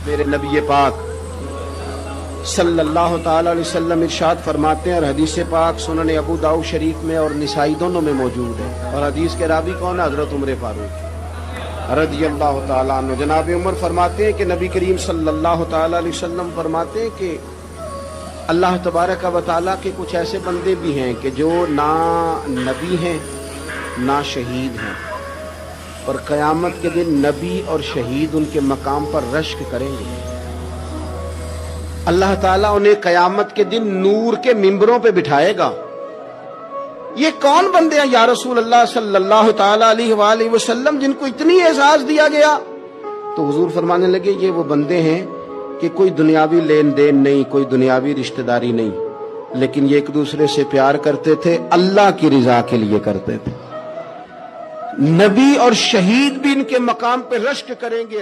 میرے نبی پاک صلی اللہ تعالی علیہ وسلم ارشاد فرماتے ہیں، اور حدیث پاک سنن ابو داؤد شریف میں اور نسائی دونوں میں موجود ہے، اور حدیث کے راوی کون ہے؟ حضرت عمر فاروق رضی اللہ تعالیٰ عنہ۔ جناب عمر فرماتے ہیں کہ نبی کریم صلی اللہ تعالی علیہ وسلم فرماتے ہیں کہ اللہ تبارک و تعالیٰ کے کچھ ایسے بندے بھی ہیں کہ جو نہ نبی ہیں نہ شہید ہیں، اور قیامت کے دن نبی اور شہید ان کے مقام پر رشک کریں گے۔ اللہ تعالیٰ انہیں قیامت کے دن نور کے ممبروں پہ بٹھائے گا۔ یہ کون بندے ہیں یا رسول اللہ صلی اللہ تعالی علیہ وآلہ وسلم جن کو اتنی اعزاز دیا گیا؟ تو حضور فرمانے لگے یہ وہ بندے ہیں کہ کوئی دنیاوی لین دین نہیں، کوئی دنیاوی رشتہ داری نہیں، لیکن یہ ایک دوسرے سے پیار کرتے تھے، اللہ کی رضا کے لیے کرتے تھے۔ نبی اور شہید بھی ان کے مقام پہ رشک کریں گے۔